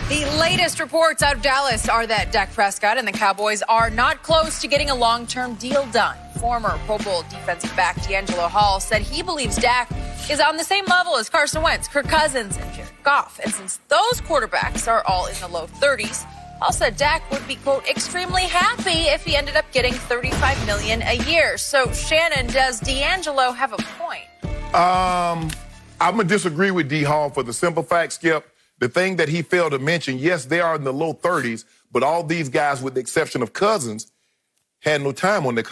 The latest reports out of Dallas are that Dak Prescott and the Cowboys are not close to getting a long-term deal done. Former Pro Bowl defensive back DeAngelo Hall said he believes Dak is on the same level as Carson Wentz, Kirk Cousins, and Jared Goff. And since those quarterbacks are all in the low 30s, Hall said Dak would be, quote, extremely happy if he ended up getting $35 million a year. So, Shannon, does DeAngelo have a point? I'm going to disagree with D. Hall for the simple fact, Skip. The thing that he failed to mention, yes, they are in the low 30s, but all these guys, with the exception of Cousins, had time on the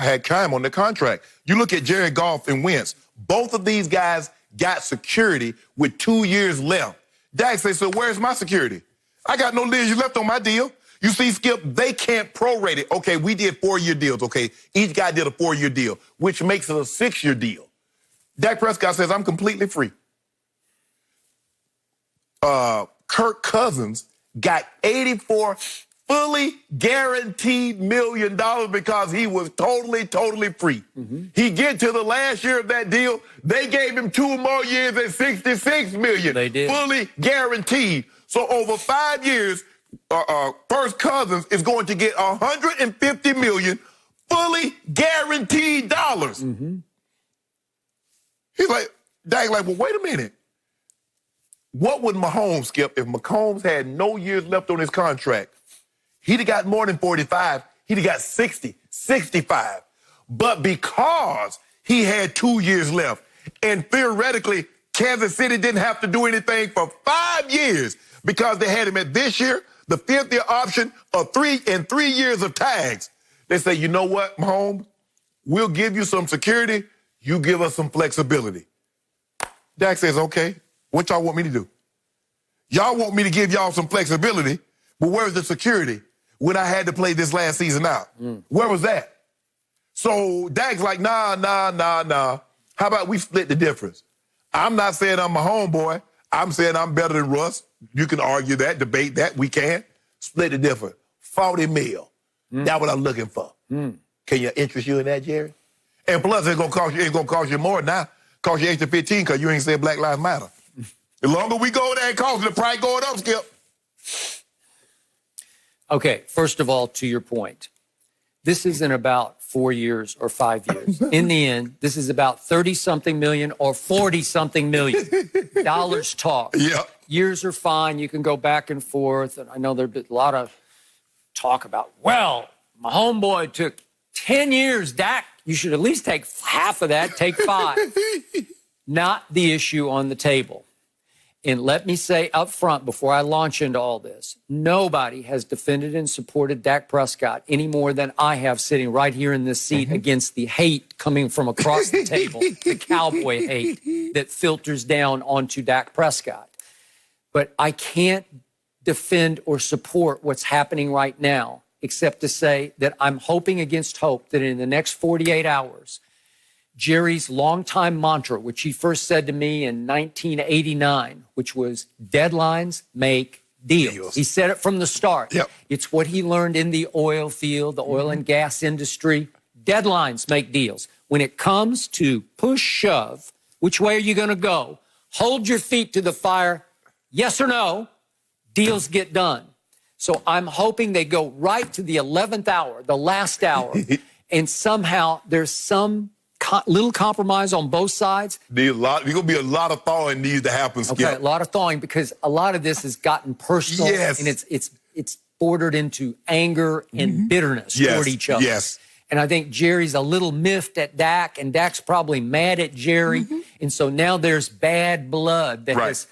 contract. You look at Jared Goff and Wentz. Both of these guys got security with 2 years left. Dak says, so where's my security? I got no years left on my deal. You see, Skip, they can't prorate it. Okay, we did 4-year deals. Okay, each guy did a 4-year deal, which makes it a 6-year deal. Dak Prescott says, I'm completely free. Kirk Cousins got $84 fully guaranteed million because he was totally free. He get to the last year of that deal, they gave him 2 more years at $66 million. They did. Fully guaranteed. So over 5 years, First Cousins is going to get $150 million fully guaranteed dollars. He's like, Dak, like, well, wait a minute. What would Mahomes, Skip, if Mahomes had no years left on his contract? He'd have got more than 45. He'd have got 60, 65. But because he had 2 years left, and theoretically, Kansas City didn't have to do anything for 5 years because they had him at this year, the 5th-year option, of 3 years of tags. They say, you know what, Mahomes? We'll give you some security. You give us some flexibility. Dak says, okay. What y'all want me to do? Y'all want me to give y'all some flexibility, but where's the security when I had to play this last season out? Where was that? So Dak's like, nah. How about we split the difference? I'm not saying I'm a homeboy. I'm saying I'm better than Russ. You can argue that, debate that. We can. Split the difference. 40 mil. That's what I'm looking for. Can you interest you in that, Jerry? And plus, it's gonna cost you more now. Cost you extra 15 because you ain't said Black Lives Matter. The longer we go there, it costs the price going up, Skip. Okay, first of all, to your point, this isn't about 4 years or 5 years. In the end, this is about 30-something million or 40-something million. Dollars talk. Yeah. Years are fine. You can go back and forth. And I know there's been a lot of talk about, well, my homeboy took 10 years. Dak, you should at least take half of that. Take 5. Not the issue on the table. And let me say up front, before I launch into all this, nobody has defended and supported Dak Prescott any more than I have sitting right here in this seat against the hate coming from across the table, the Cowboy hate that filters down onto Dak Prescott. But I can't defend or support what's happening right now, except to say that I'm hoping against hope that in the next 48 hours, Jerry's longtime mantra, which he first said to me in 1989, which was deadlines make deals. He said it from the start. Yep. It's what he learned in the oil field, the oil and gas industry. Deadlines make deals. When it comes to push shove, which way are you going to go? Hold your feet to the fire. Yes or no? Deals get done. So I'm hoping they go right to the 11th hour, the last hour, and somehow there's some little compromise on both sides. There's going to be a lot of thawing needs to happen, Skip. Okay, a lot of thawing because a lot of this has gotten personal. Yes. And it's bordered into anger and bitterness toward each other. Yes. And I think Jerry's a little miffed at Dak, and Dak's probably mad at Jerry. And so now there's bad blood that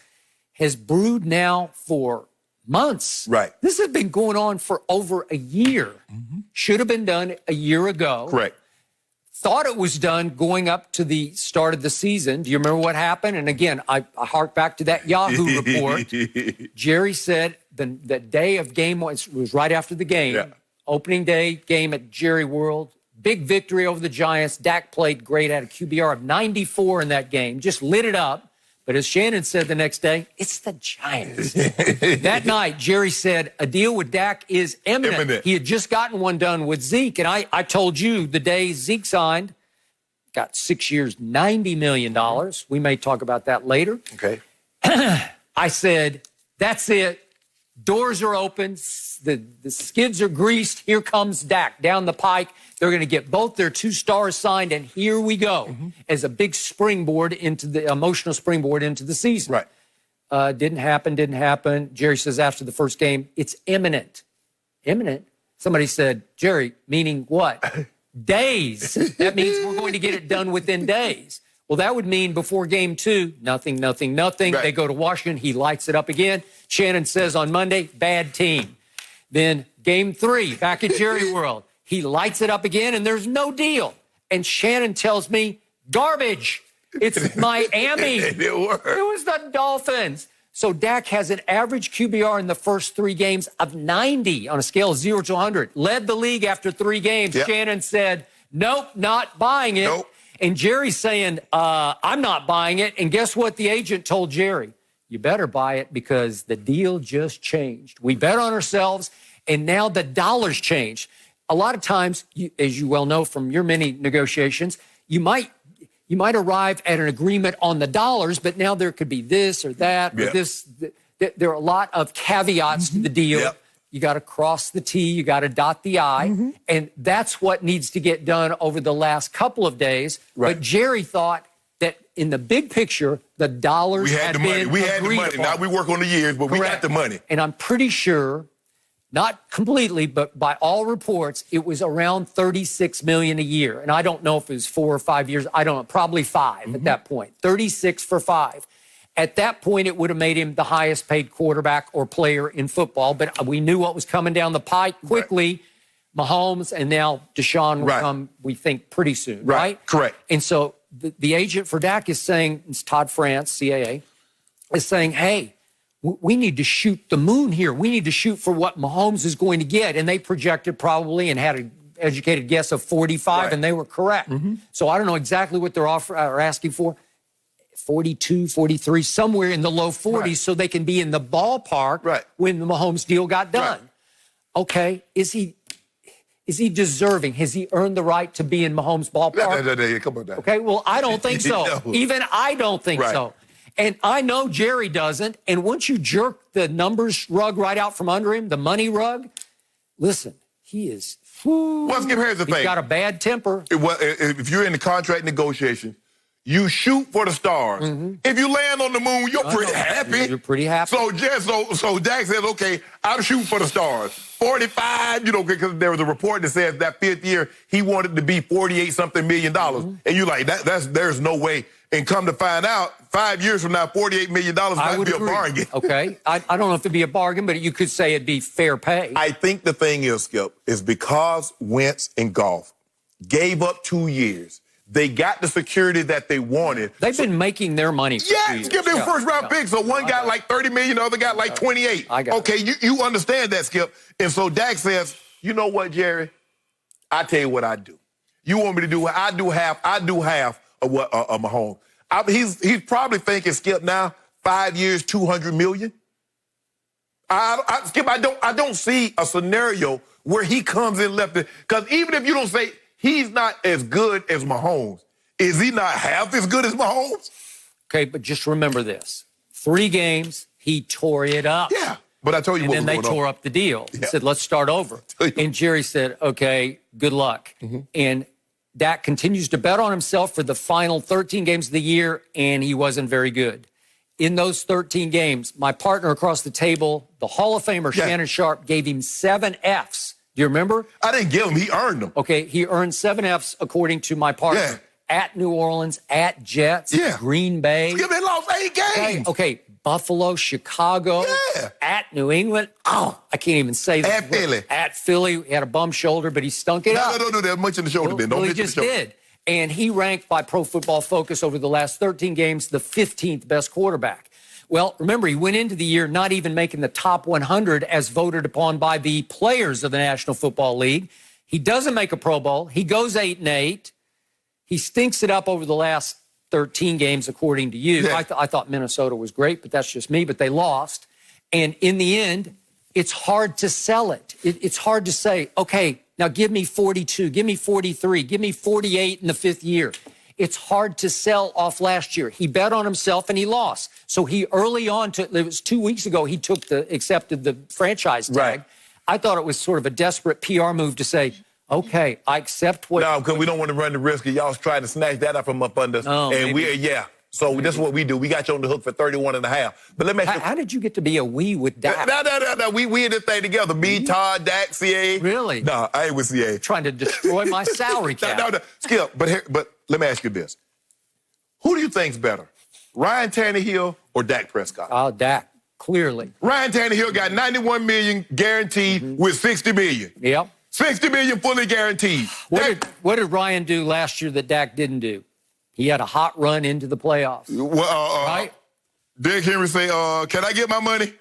has brewed now for months. Right. This has been going on for over a year. Should have been done a year ago. Correct. Thought it was done going up to the start of the season. Do you remember what happened? And again, I hark back to that Yahoo report. Jerry said the day of game was right after the game. Opening day game at Jerry World. Big victory over the Giants. Dak played great, had a QBR of 94 in that game. Just lit it up. But as Shannon said the next day, it's the Giants. That night, Jerry said a deal with Dak is imminent. He had just gotten one done with Zeke. And I told you the day Zeke signed, got 6 years, $90 million. We may talk about that later. Okay. I said, that's it. Doors are open. The skids are greased. Here comes Dak down the pike. They're going to get both their 2 stars signed, and here we go as a big springboard into the emotional springboard into the season. Right. Didn't happen. Jerry says after the first game, it's imminent. Imminent? Somebody said, Jerry, meaning what? Days. That means we're going to get it done within days. Well, that would mean before game 2, nothing. Right. They go to Washington. He lights it up again. Shannon says on Monday, bad team. Then game 3, back at Jerry World, he lights it up again, and there's no deal. And Shannon tells me, garbage. It's Miami. It was the Dolphins. So Dak has an average QBR in the first 3 games of 90 on a scale of 0 to 100. Led the league after 3 games. Yep. Shannon said, nope, not buying it. Nope. And Jerry's saying, I'm not buying it. And guess what the agent told Jerry? You better buy it because the deal just changed. We bet on ourselves, and now the dollar's changed. A lot of times, as you well know from your many negotiations, you might arrive at an agreement on the dollars, but now there could be this or that or this. There are a lot of caveats to the deal. Yep. You got to cross the T, you got to dot the I, and that's what needs to get done over the last couple of days. Right. But Jerry thought that in the big picture, the dollars had been We had the money. Now we work on the years, but we got the money. And I'm pretty sure, not completely, but by all reports, it was around $36 million a year. And I don't know if it was 4 or 5 years. I don't know, probably 5 at that point. 36 for 5. At that point, it would have made him the highest paid quarterback or player in football. But we knew what was coming down the pike quickly. Right. Mahomes and now Deshaun will come, we think, pretty soon, right? Correct. And so the agent for Dak is saying, it's Todd France, CAA, is saying, hey, we need to shoot the moon here. We need to shoot for what Mahomes is going to get. And they projected probably and had an educated guess of 45, and they were correct. So I don't know exactly what they're asking for. 42, 43, somewhere in the low 40s, so they can be in the ballpark when the Mahomes deal got done. Okay, is he deserving? Has he earned the right to be in Mahomes' ballpark? Come on, okay, well, I don't think so. No. Even I don't think so. And I know Jerry doesn't. And once you jerk the numbers rug right out from under him, the money rug, listen, he is. Well, here's the thing. He's got a bad temper. If you're in the contract negotiation, you shoot for the stars. If you land on the moon, you're pretty happy. You're pretty happy. So Dak says, okay, I'm shooting for the stars. 45, because there was a report that says that 5th year he wanted to be $48-something million. And you're like, there's no way. And come to find out, 5 years from now, $48 million might be a bargain. Okay. I don't know if it'd be a bargain, but you could say it'd be fair pay. I think the thing is, Skip, is because Wentz and Goff gave up 2 years, they got the security that they wanted. They've been making their money for 2 years. Skip, they were first-round picks. So one got like $30 million, the other got like 28. Okay, you understand that, Skip. And so Dak says, you know what, Jerry? I tell you what I do. You want me to do what I do half of what Mahomes. He's probably thinking, Skip, now 5 years, $200 million. Skip, I don't see a scenario where he comes in left it. Because even if you don't say he's not as good as Mahomes, is he not half as good as Mahomes? Okay, but just remember this. 3 games, he tore it up. Yeah, but I told you what was going on. And then they tore up the deal. He said, let's start over. And Jerry said, okay, good luck. And Dak continues to bet on himself for the final 13 games of the year, and he wasn't very good. In those 13 games, my partner across the table, the Hall of Famer, Shannon Sharpe, gave him 7 Fs. Do you remember? I didn't give him. He earned them. Okay, he earned 7 Fs according to my partner. At New Orleans, at Jets, Green Bay. They lost 8 games. Okay, Buffalo, Chicago, at New England. Oh, I can't even say that. At Philly. At Philly. He had a bum shoulder, but he stunk it up. No, there's much in the shoulder bin. He just did. And he ranked by Pro Football Focus over the last 13 games the 15th best quarterback. Well, remember, he went into the year not even making the top 100 as voted upon by the players of the National Football League. He doesn't make a Pro Bowl. He goes 8-8. He stinks it up over the last 13 games, according to you. I thought Minnesota was great, but that's just me. But they lost. And in the end, it's hard to sell it. It's hard to say, okay, now give me 42, give me 43, give me 48 in the 5th year. It's hard to sell off last year. He bet on himself and he lost. So he early on, it was 2 weeks ago, he accepted the franchise tag. Right. I thought it was sort of a desperate PR move to say, okay, I accept what. No, because we don't want to run the risk of y'all trying to snatch that up from up under us. Oh, and maybe. So this is what we do. We got you on the hook for 31.5. But let me ask you. How did you get to be a we with Dak? No. We in this thing together. Me, Todd, Dak, CA. Really? No, I ain't with CA. Trying to destroy my salary cap. No. Skip, but let me ask you this. Who do you think's better? Ryan Tannehill or Dak Prescott? Oh, Dak, clearly. Ryan Tannehill got $91 million guaranteed with $60 million. Yep. $60 million fully guaranteed. What did Ryan do last year that Dak didn't do? He had a hot run into the playoffs. Right? Derrick Henry say, can I get my money?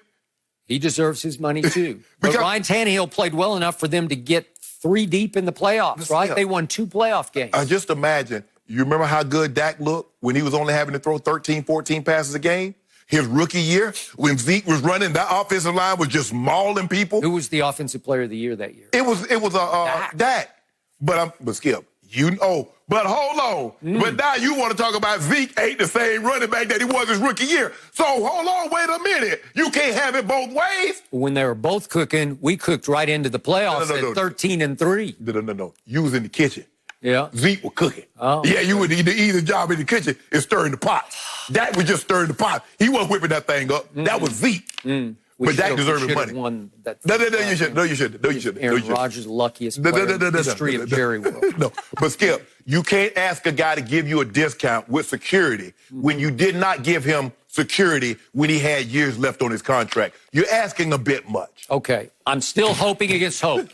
He deserves his money too. But Ryan Tannehill played well enough for them to get 3 deep in the playoffs, right? Yeah. They won 2 playoff games. Just imagine. You remember how good Dak looked when he was only having to throw 13, 14 passes a game? His rookie year, when Zeke was running, that offensive line was just mauling people. Who was the offensive player of the year that year? It was Dak. But Skip, but hold on. But now you want to talk about Zeke ain't the same running back that he was his rookie year. So hold on, wait a minute. You can't have it both ways. When they were both cooking, we cooked right into the playoffs at 13-3. No. You was in the kitchen. Yeah. Zeke was cooking. Oh. Yeah, you would either job in the kitchen is stirring the pot. Dak was just stirring the pot. He wasn't whipping that thing up. That was Zeke. But Dak deserved his money. Won that No, you shouldn't. Aaron Rodgers' luckiest player in the history of Jerry World. No, but Skip, you can't ask a guy to give you a discount with security when you did not give him security when he had years left on his contract. You're asking a bit much. Okay, I'm still hoping against hope.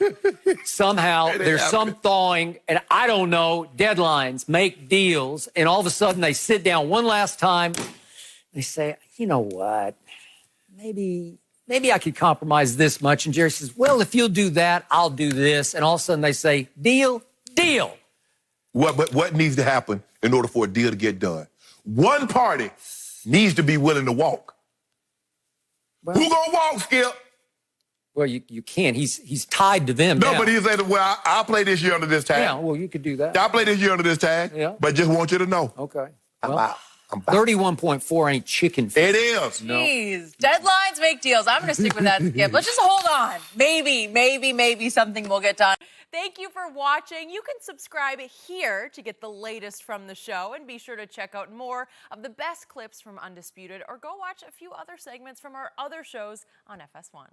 Somehow there's some thawing, and I don't know, deadlines, make deals, and all of a sudden they sit down one last time. They say, you know what, maybe I could compromise this much. And Jerry says, well, if you'll do that, I'll do this. And all of a sudden they say, deal. What needs to happen in order for a deal to get done? One party needs to be willing to walk. Well, who gonna walk, Skip? Well, you can't. He's tied to them. No, now. but he said, well, I'll play this year under this tag. Yeah, well, you could do that. I'll play this year under this tag. Yeah. But just want you to know. Okay. I'm Well, out. 31.4 ain't chicken feed. It is. Jeez, deadlines make deals. I'm going to stick with that, Skip. Let's just hold on. Maybe something will get done. Thank you for watching. You can subscribe here to get the latest from the show, and be sure to check out more of the best clips from Undisputed, or go watch a few other segments from our other shows on FS1.